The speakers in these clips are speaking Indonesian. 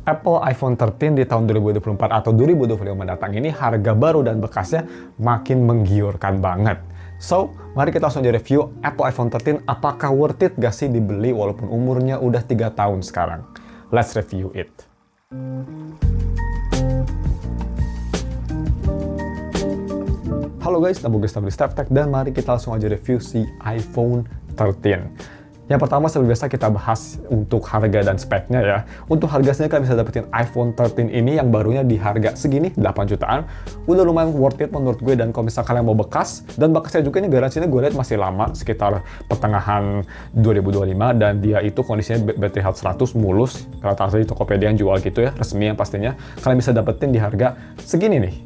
Apple iPhone 13 di tahun 2024 atau 2025 mendatang ini harga baru dan bekasnya makin menggiurkan banget. So, mari kita langsung aja review Apple iPhone 13, apakah worth it gak sih dibeli walaupun umurnya udah 3 tahun sekarang. Let's review it. Halo guys, nama gue Stabili StepTech dan mari kita langsung aja review si iPhone 13. Yang pertama, seperti biasa kita bahas untuk harga dan speknya ya. Untuk harganya kalian bisa dapetin iPhone 13 ini yang barunya di harga segini, 8 jutaan. Udah lumayan worth it menurut gue, dan kalau misalnya kalian mau bekas, dan bekasnya juga ini garansinya gue lihat masih lama, sekitar pertengahan 2025, dan dia itu kondisinya battery health 100, mulus. Rata-rata di Tokopedia yang jual gitu ya, resmi yang pastinya. Kalian bisa dapetin di harga segini nih.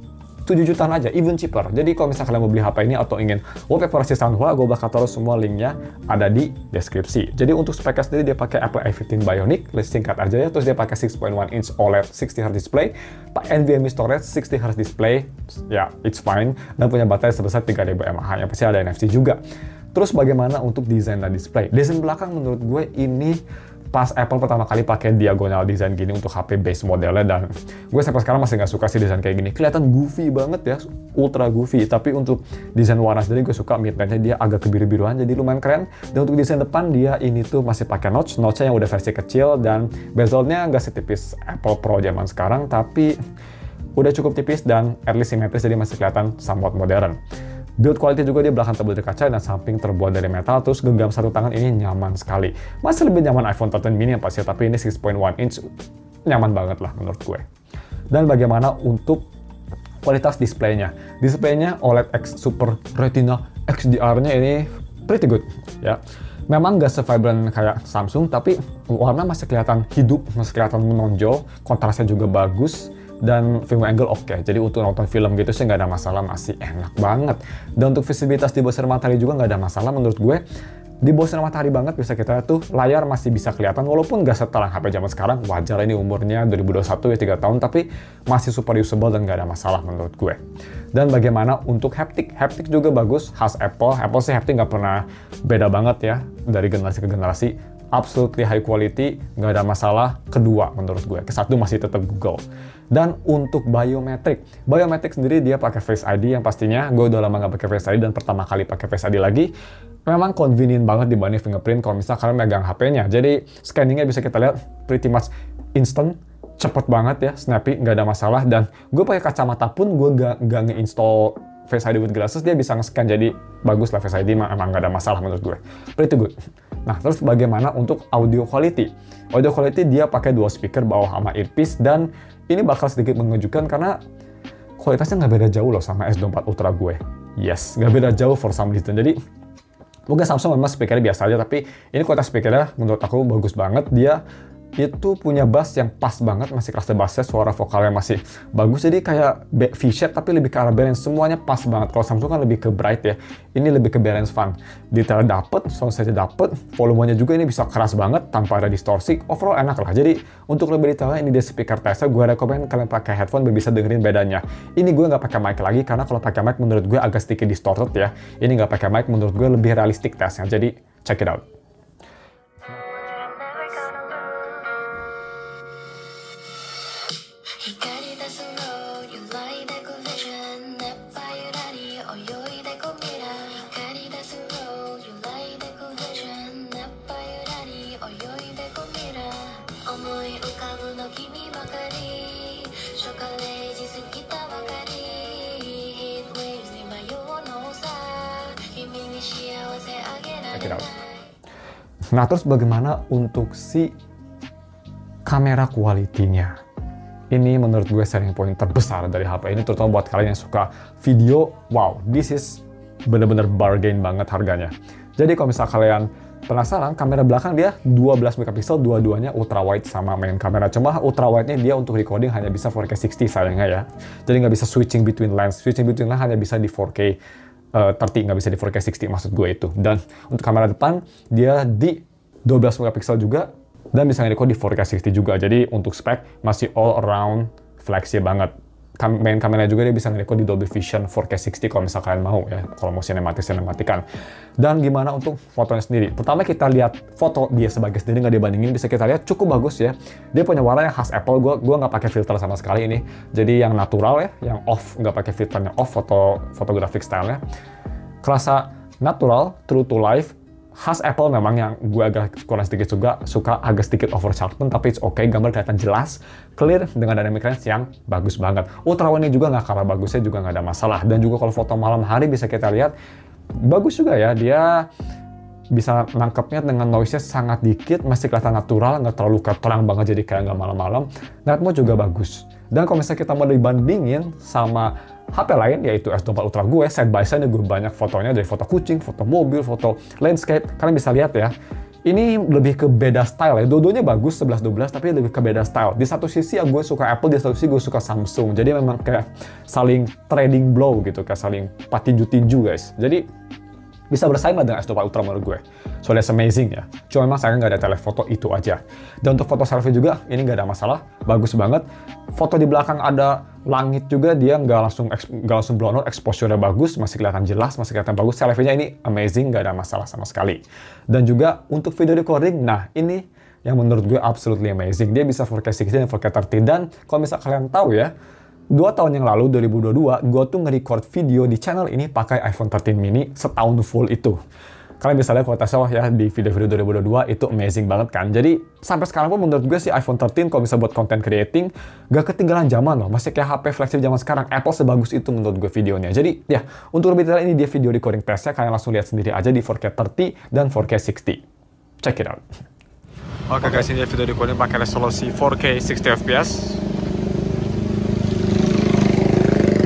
7 jutaan aja, even cheaper. Jadi kalau misalnya kalian mau beli HP ini atau ingin wallpaper si Sanhua, gue bakal taruh semua linknya ada di deskripsi. Jadi untuk speknya sendiri dia pakai Apple A15 Bionic, list singkat aja ya. Terus dia pakai 6.1 inch OLED 60Hz display, NVMe storage 60Hz display, ya it's fine, dan punya baterai sebesar 3000 mAh. Yang pasti ada NFC juga. Terus bagaimana untuk desain dan display? Desain belakang menurut gue ini pas Apple pertama kali pakai diagonal design gini untuk HP base modelnya, dan gue sampai sekarang masih nggak suka sih desain kayak gini. Kelihatan goofy banget ya, ultra goofy. Tapi untuk desain warna sendiri gue suka, midnightnya dia agak kebiru-biruan, jadi lumayan keren. Dan untuk desain depan dia ini tuh masih pakai notch-nya yang udah versi kecil, dan bezelnya nggak setipis Apple Pro zaman sekarang, tapi udah cukup tipis dan at least simetris, jadi masih kelihatan somewhat modern. Build quality juga dia belakang terbuat dari kaca dan samping terbuat dari metal, terus genggam satu tangan ini nyaman sekali. Masih lebih nyaman iPhone 13 mini yang pasti, tapi ini 6.1 inch nyaman banget lah menurut gue. Dan bagaimana untuk kualitas displaynya? Displaynya OLED X Super Retina XDR-nya ini pretty good ya. Memang nggak se-vibrant kayak Samsung, tapi warna masih kelihatan hidup, masih kelihatan menonjol, kontrasnya juga bagus, dan film angle oke. Jadi untuk nonton film gitu sih nggak ada masalah, masih enak banget. Dan untuk visibilitas di bawah sinar matahari juga nggak ada masalah menurut gue. Di bawah sinar matahari banget bisa kita lihat tuh, layar masih bisa kelihatan walaupun nggak seterang HP zaman sekarang. Wajar, ini umurnya 2021 ya, 3 tahun, tapi masih super usable dan nggak ada masalah menurut gue. Dan bagaimana untuk haptic? Haptic juga bagus, khas Apple. Apple sih haptic nggak pernah beda banget ya dari generasi ke generasi. Absolutely high quality, nggak ada masalah. Kedua menurut gue, kesatu masih tetap Google. Dan untuk biometrik sendiri dia pakai Face ID yang pastinya gue udah lama nggak pakai Face ID dan pertama kali pakai Face ID lagi. Memang convenient banget dibanding fingerprint kalau misalnya kalian megang HP-nya. Jadi scanningnya bisa kita lihat pretty much instant, cepet banget ya, snappy, nggak ada masalah. Dan gue pakai kacamata pun gue nggak nge-install Face ID with glasses, dia bisa nge-scan, jadi bagus lah Face ID, emang nggak ada masalah menurut gue. Pretty good. Nah, terus bagaimana untuk audio quality? Audio quality dia pakai dual speaker bawah sama earpiece, dan ini bakal sedikit mengejutkan karena kualitasnya nggak beda jauh loh sama S24 Ultra gue. Yes, nggak beda jauh for some reason. Jadi mungkin Samsung memang speakernya biasa aja, tapi ini kualitas speakernya menurut aku bagus banget. Dia itu punya bass yang pas banget, masih kerasa bassnya, suara vokalnya masih bagus, jadi kayak V-shape tapi lebih ke arah balance, semuanya pas banget. Kalau Samsung kan lebih ke bright ya, ini lebih ke balance fun. Detailnya dapet, sound stage dapet, volumenya juga ini bisa keras banget tanpa ada distorsi, overall enak lah. Jadi untuk lebih detailnya ini dia speaker Tesla, gue rekomen kalian pakai headphone biar bisa dengerin bedanya. Ini gue nggak pakai mic lagi karena kalau pakai mic menurut gue agak sedikit distorted ya. Ini nggak pakai mic menurut gue lebih realistik tesnya, jadi check it out. Nah, terus bagaimana untuk si kamera kualitinya? Ini menurut gue selling point terbesar dari HP ini, terutama buat kalian yang suka video. Wow, this is bener-bener bargain banget harganya. Jadi kalau misal kalian penasaran, kamera belakang dia 12 megapiksel, dua-duanya ultra wide sama main kamera. Cuma ultra wide-nya dia untuk recording hanya bisa 4K 60 sayangnya ya. Jadi nggak bisa switching between lens. Switching between lens hanya bisa di 4K 30, nggak bisa di 4K 60 maksud gue itu. Dan untuk kamera depan dia di 12 megapiksel juga dan bisa nge-record di 4K 60 juga. Jadi untuk spek masih all around flexnya banget. main kameranya juga dia bisa nge-record di Dolby Vision 4K 60 kalau misalkan kalian mau ya, kalau mau sinematikan. Dan gimana untuk fotonya sendiri? Pertama kita lihat foto dia sebagai sendiri, nggak dibandingin, bisa kita lihat cukup bagus ya. Dia punya warna yang khas Apple, gua nggak pakai filter sama sekali ini. Jadi yang natural ya, yang off, nggak pakai filternya off, fotografik stylenya. Kerasa natural, true to life, khas Apple memang yang gue agak kurang sedikit juga suka agak sedikit over sharpen, tapi it's okay, gambar kelihatan jelas, clear dengan dynamic range yang bagus banget. Ultrawide juga nggak kalah bagusnya, juga nggak ada masalah. Dan juga kalau foto malam hari bisa kita lihat bagus juga ya, dia bisa nangkepnya dengan noise-nya sangat dikit, masih kelihatan natural, nggak terlalu terang banget jadi kayak nggak malam-malam. Night mode juga bagus. Dan kalau misalnya kita mau dibandingin sama HP lain, yaitu S24 Ultra gue, side by side gue banyak fotonya, dari foto kucing, foto mobil, foto landscape. Kalian bisa lihat ya, ini lebih ke beda style ya. Dua-duanya bagus, 11-12, tapi lebih ke beda style. Di satu sisi ya gue suka Apple, di satu sisi gue suka Samsung. Jadi memang kayak saling trading blow gitu, kayak saling tinju guys. Jadi bisa bersaing lah dengan S24 Ultra menurut gue. So that's amazing ya. Cuma memang saya nggak ada telefoto itu aja. Dan untuk foto selfie juga, ini nggak ada masalah. Bagus banget. Foto di belakang ada langit juga, dia nggak langsung blown out, exposure-nya bagus, masih kelihatan jelas, masih kelihatan bagus. Selfie-nya ini amazing, nggak ada masalah sama sekali. Dan juga untuk video recording, nah ini yang menurut gue absolutely amazing. Dia bisa 4K 60 dan 4K 30. Dan kalau misal kalian tahu ya, 2 tahun yang lalu, 2022, gue tuh nge-record video di channel ini pakai iPhone 13 mini setahun full itu. Kalian bisa lihat kualitasnya ya di video-video 2022 itu amazing banget kan. Jadi sampai sekarang pun menurut gue sih iPhone 13 kalau bisa buat content creating gak ketinggalan zaman loh. Masih kayak HP flagship zaman sekarang. Apple sebagus itu menurut gue videonya. Jadi ya untuk lebih detail ini dia video recording testnya, kalian langsung lihat sendiri aja di 4K 30 dan 4K 60. Check it out. Oke guys, ini dia video recording pakai resolusi 4K 60 fps.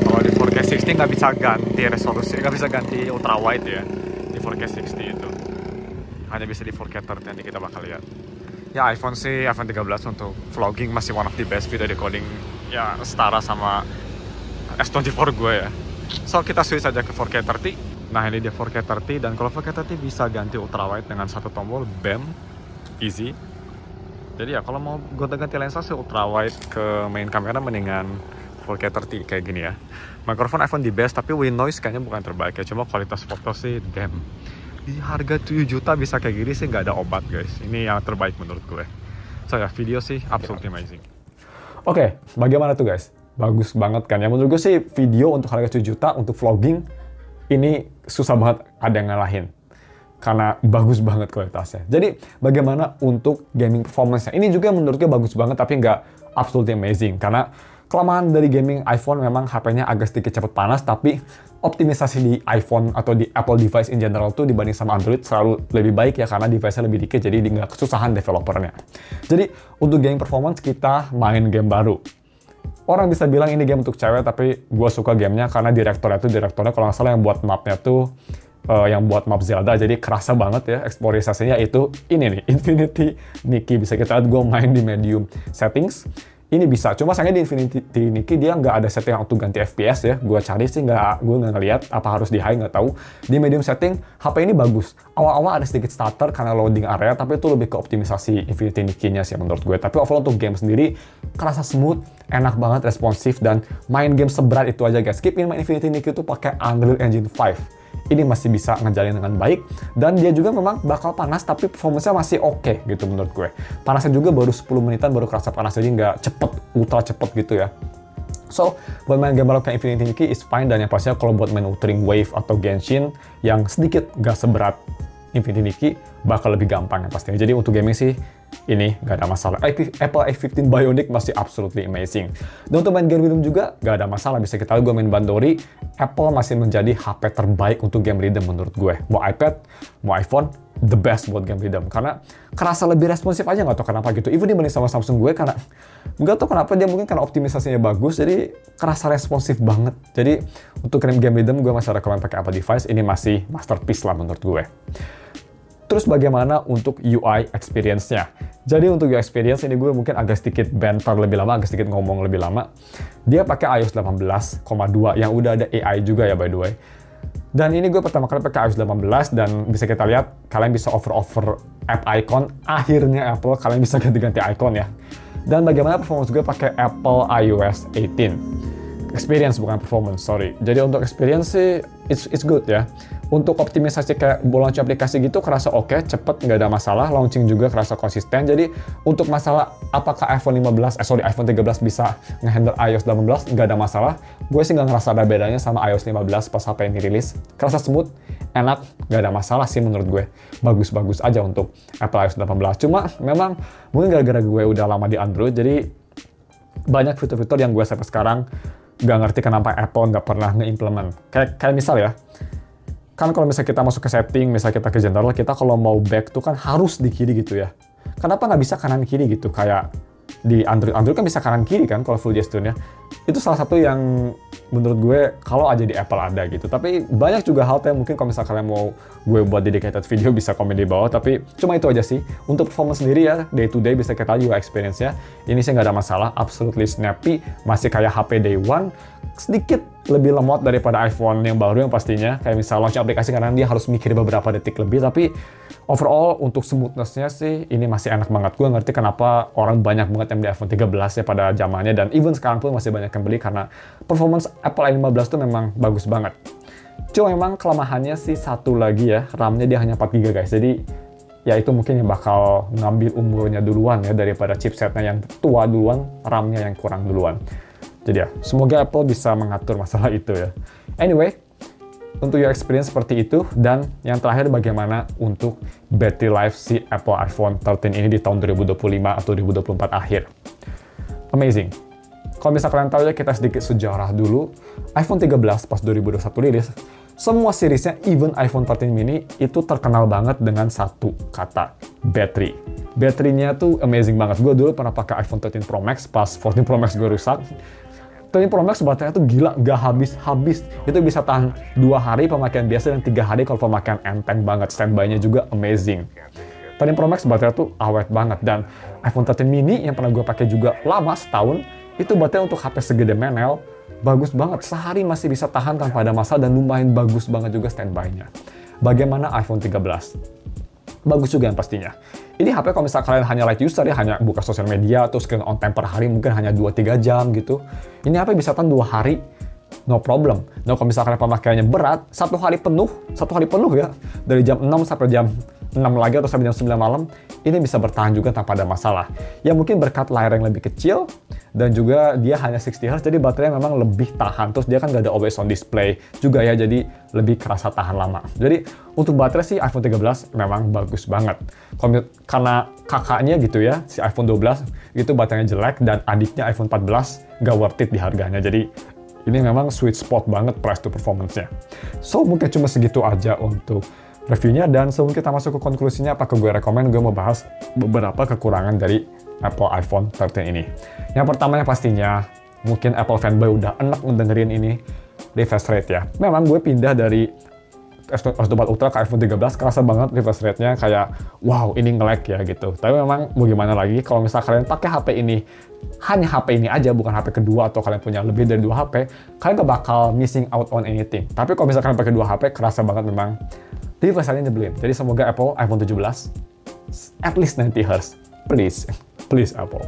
Kalau di 4K 60 nggak bisa ganti resolusi, nggak bisa ganti ultra wide ya. 4K 60 itu hanya bisa di 4K 30, nanti kita bakal lihat ya. iPhone 13 untuk vlogging masih one of the best video recording ya, setara sama S24 gue ya. So kita switch aja ke 4K 30. Nah ini dia 4K 30, dan kalau 4K 30 bisa ganti ultrawide dengan satu tombol, bam, easy. Jadi ya kalau mau gonta-ganti lensa sih ultrawide ke main kamera mendingan 4K 30 kayak gini ya. Mikrofon iPhone di best, tapi with noise kayaknya bukan terbaik ya. Cuma kualitas foto sih damn. Di harga 7 juta bisa kayak gini sih nggak ada obat guys. Ini yang terbaik menurut gue. So ya video sih absolutely amazing. Oke, bagaimana tuh guys? Bagus banget kan ya. Menurut gue sih video untuk harga 7 juta untuk vlogging ini susah banget ada yang ngalahin. Karena bagus banget kualitasnya. Jadi bagaimana untuk gaming performance-nya? Ini juga menurut gue bagus banget, tapi nggak absolutely amazing. Karena kelemahan dari gaming iPhone memang HP-nya agak sedikit cepat panas, tapi optimisasi di iPhone atau di Apple device in general tuh dibanding sama Android selalu lebih baik ya, karena device-nya lebih dikit, jadi nggak kesusahan developernya. Jadi untuk gaming performance kita main game baru. Orang bisa bilang ini game untuk cewek, tapi gue suka gamenya karena direktornya kalau nggak salah yang buat mapnya tuh yang buat map Zelda, jadi kerasa banget ya eksplorisasinya. Itu ini nih, Infinity Nikki. Bisa kita lihat gue main di medium settings. Ini bisa, cuma sayangnya di Infinity Nikki dia nggak ada setting untuk ganti FPS ya. Gue cari sih, gue nggak ngeliat apa harus di high, nggak tahu. Di medium setting, HP ini bagus. Awal-awal ada sedikit stutter karena loading area, tapi itu lebih ke optimisasi Infinity Nikki-nya sih menurut gue. Tapi overall untuk game sendiri, kerasa smooth, enak banget, responsif, dan main game seberat itu aja guys. Keep in mind Infinity Nikki itu pakai Unreal Engine 5. Ini masih bisa ngejalin dengan baik, dan dia juga memang bakal panas, tapi performance-nya masih oke gitu menurut gue. Panasnya juga baru 10 menitan baru kerasa panas, jadi nggak cepet, ultra cepet gitu ya. So, buat main game baru kayak Infinity Nikki is fine, dan yang pastinya kalau buat main Wuthering Wave atau Genshin yang sedikit nggak seberat Infinity Nikki, bakal lebih gampang ya pastinya. Jadi untuk gaming sih, ini nggak ada masalah. Apple A15 Bionic masih absolutely amazing. Dan untuk main game rhythm juga nggak ada masalah. Bisa kita lihat gue main Bandori, Apple masih menjadi HP terbaik untuk game rhythm menurut gue. Mau iPad, mau iPhone, the best buat game rhythm. Karena kerasa lebih responsif aja, nggak tahu kenapa gitu. Even dibanding sama Samsung gue, karena nggak tahu kenapa dia mungkin karena optimisasinya bagus, jadi kerasa responsif banget. Jadi untuk game rhythm gue masih rekomend pakai Apple device. Ini masih masterpiece lah menurut gue. Terus bagaimana untuk UI experience-nya? Jadi untuk UI experience ini gue mungkin agak sedikit banter lebih lama, agak sedikit ngomong lebih lama. Dia pakai iOS 18,2 yang udah ada AI juga ya by the way. Dan ini gue pertama kali pakai iOS 18, dan bisa kita lihat kalian bisa over app icon. Akhirnya Apple kalian bisa ganti-ganti icon ya. Dan bagaimana performance gue pakai Apple iOS 18. Experience bukan performance, sorry. Jadi untuk experience sih it's good ya. Untuk optimisasi kayak launching aplikasi gitu kerasa oke, cepet, nggak ada masalah. Launching juga kerasa konsisten. Jadi untuk masalah apakah iPhone 13 bisa ngehandle iOS 18, nggak ada masalah. Gue sih nggak ngerasa ada bedanya sama iOS 15 pas HP ini rilis. Kerasa smooth, enak, nggak ada masalah sih menurut gue. Bagus-bagus aja untuk Apple iOS 18. Cuma memang mungkin gara-gara gue udah lama di Android, jadi banyak fitur-fitur yang gue sampai sekarang nggak ngerti kenapa Apple nggak pernah nge-implement. Kayak misal ya, kan kalau misalnya kita masuk ke setting, misalnya kita ke general, kita kalau mau back tuh kan harus di kiri gitu ya. Kenapa nggak bisa kanan kiri gitu? Kayak di Android kan bisa kanan kiri kan kalau full gesture-nya. Itu salah satu yang menurut gue kalau aja di Apple ada gitu. Tapi banyak juga hal yang mungkin kalau misalnya kalian mau gue buat dedicated video bisa komen di bawah. Tapi cuma itu aja sih. Untuk performance sendiri ya, day to day bisa kita juga experience-nya. Ini sih nggak ada masalah, absolutely snappy. Masih kayak HP day one. Sedikit lebih lemot daripada iPhone yang baru yang pastinya. Kayak misalnya launch aplikasi karena dia harus mikir beberapa detik lebih. Tapi overall untuk smoothness-nya sih ini masih enak banget. Gue ngerti kenapa orang banyak banget yang beli iPhone 13 ya pada zamannya. Dan even sekarang pun masih banyak yang beli karena performance Apple A15 tuh memang bagus banget. Cuma memang kelemahannya sih satu lagi ya, RAM-nya dia hanya 4GB guys. Jadi ya itu mungkin yang bakal ngambil umurnya duluan ya daripada chipsetnya yang tua duluan, RAM-nya yang kurang duluan. Jadi ya, semoga Apple bisa mengatur masalah itu ya. Anyway, untuk your experience seperti itu, dan yang terakhir bagaimana untuk battery life si Apple iPhone 13 ini di tahun 2025 atau 2024 akhir. Amazing. Kalau misalnya kalian tahu ya, kita sedikit sejarah dulu. iPhone 13 pas 2021 rilis, semua seriesnya, even iPhone 13 mini, itu terkenal banget dengan satu kata, battery. Baterainya tuh amazing banget. Gue dulu pernah pakai iPhone 13 Pro Max, pas 14 Pro Max gue rusak. 13 Pro Max baterainya tuh gila, gak habis-habis. Itu bisa tahan 2 hari pemakaian biasa dan 3 hari kalau pemakaian enteng banget. Standby-nya juga amazing. 13 Pro Max baterainya tuh awet banget. Dan iPhone 13 mini yang pernah gue pakai juga lama, setahun, itu baterai untuk HP segede menel, bagus banget. Sehari masih bisa tahan tanpa ada masalah dan lumayan bagus banget juga standby-nya. Bagaimana iPhone 13? Bagus juga yang pastinya. Ini HP kalau misalnya kalian hanya light user ya, hanya buka sosial media atau screen on time per hari mungkin hanya 2-3 jam gitu. Ini HP bisa tahan 2 hari, no problem. Nah kalau misalnya kalian pemakaiannya berat, 1 hari penuh ya, dari jam 6 sampai jam 6 lagi atau sampai jam 9 malam, ini bisa bertahan juga tanpa ada masalah. Ya mungkin berkat layar yang lebih kecil, dan juga dia hanya 60Hz, jadi baterainya memang lebih tahan. Terus dia kan nggak ada always on display juga ya, jadi lebih kerasa tahan lama. Jadi untuk baterai sih iPhone 13 memang bagus banget. Karena kakaknya gitu ya, si iPhone 12 itu baterainya jelek, dan adiknya iPhone 14 nggak worth it di harganya. Jadi ini memang sweet spot banget price to performance-nya. So mungkin cuma segitu aja untuk reviewnya, dan sebelum kita masuk ke konklusinya, apakah gue rekomen, gue mau bahas beberapa kekurangan dari Apple iPhone 13 ini. Yang pertamanya pastinya, mungkin Apple fanboy udah enak mendengerin ini, refresh rate ya. Memang gue pindah dari S24 Ultra ke iPhone 13, kerasa banget refresh rate-nya kayak, wow ini nge-lag ya gitu. Tapi memang mau gimana lagi, kalau misalnya kalian pakai HP ini, hanya HP ini aja, bukan HP kedua, atau kalian punya lebih dari 2 HP, kalian gak bakal missing out on anything. Tapi kalau misalnya kalian pakai 2 HP, kerasa banget memang refresh rate-nya nyebelin. Jadi semoga Apple iPhone 17 at least 90Hz. Please Apple.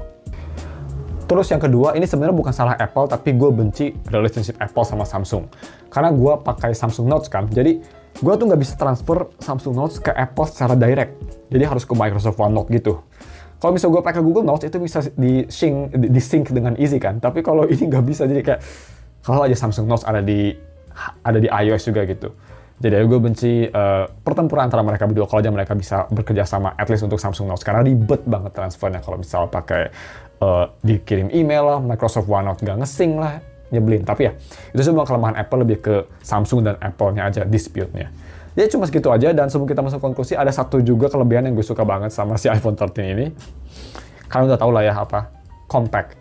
Terus yang kedua, ini sebenarnya bukan salah Apple, tapi gue benci relationship Apple sama Samsung. Karena gue pakai Samsung Note kan, jadi gue tuh nggak bisa transfer Samsung Note ke Apple secara direct. Jadi harus ke Microsoft OneNote gitu. Kalau misalnya gue pakai Google Notes, itu bisa di-sync dengan easy kan. Tapi kalau ini nggak bisa, jadi kayak kalau aja Samsung Notes ada di iOS juga gitu. Jadi gue benci pertempuran antara mereka berdua kalau aja mereka bisa bekerja sama at least untuk Samsung Notes, karena ribet banget transfernya kalau misal pakai dikirim email lah, Microsoft OneNote nggak nge-sync lah, nyebelin. Tapi ya itu semua kelemahan Apple, lebih ke Samsung dan Apple-nya aja dispute-nya. Ya cuma segitu aja, dan sebelum kita masuk konklusi, ada satu juga kelebihan yang gue suka banget sama si iPhone 13 ini. Kalian udah tau lah ya apa, compact.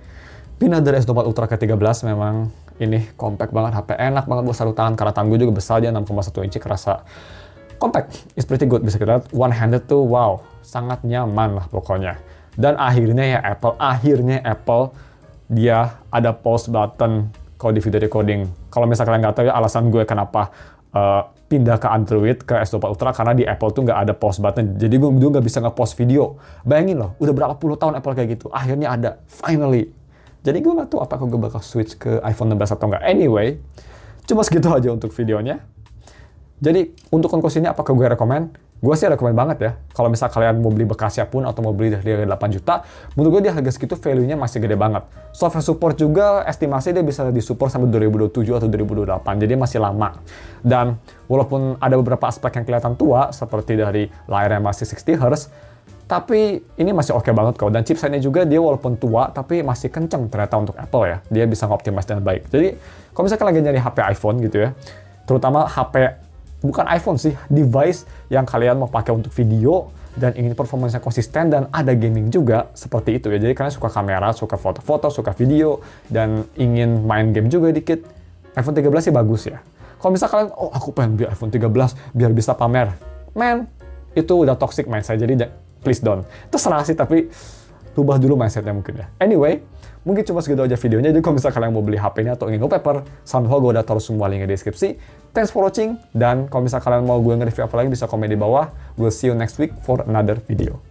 Pindah dari S24 Ultra ke 13 memang ini compact banget, HP enak banget buat satu tangan, karena tangan gue juga besar, dia 6,1 inci, kerasa compact, is pretty good. Bisa kita lihat one handed tuh, wow, sangat nyaman lah pokoknya. Dan akhirnya Apple dia ada pause button kalau di video recording. Kalau misalnya kalian nggak tahu ya alasan gue kenapa pindah ke Android ke S24 Ultra, karena di Apple tuh nggak ada pause button, jadi gue nggak bisa nge-pause video. Bayangin loh, udah berapa puluh tahun Apple kayak gitu, akhirnya ada, finally. Jadi gue nggak tahu apakah gue bakal switch ke iPhone 16 atau nggak. Anyway, cuma segitu aja untuk videonya. Jadi untuk konklusinya apakah gue rekomen? Gue sih rekomen banget ya. Kalau misal kalian mau beli bekasnya pun atau mau beli dari 8 juta, menurut gue di harga segitu value-nya masih gede banget. Software support juga estimasi dia bisa disupport sampai 2027 atau 2028, jadi masih lama. Dan walaupun ada beberapa aspek yang kelihatan tua, seperti dari layarnya masih 60Hz, tapi ini masih oke banget kok. Dan chipsetnya juga dia walaupun tua, tapi masih kenceng ternyata untuk Apple ya. Dia bisa ngoptimize dengan baik. Jadi kalau misalkan lagi nyari HP iPhone gitu ya, terutama HP bukan iPhone sih, device yang kalian mau pakai untuk video dan ingin performanya konsisten dan ada gaming juga, seperti itu ya. Jadi kalian suka kamera, suka foto-foto, suka video, dan ingin main game juga dikit, iPhone 13 sih bagus ya. Kalau misalnya kalian, oh aku pengen beli iPhone 13 biar bisa pamer, man, itu udah toxic mindset, jadi please don't. Terserah sih, tapi rubah dulu mindsetnya mungkin ya. Anyway, mungkin cuma segitu aja videonya. Jadi kalau misalnya kalian mau beli HP ini atau ingin wallpaper, somehow gue udah taruh semua linknya di deskripsi. Thanks for watching, dan kalau misalnya kalian mau gue nge-review apa lagi bisa komen di bawah. We'll see you next week for another video.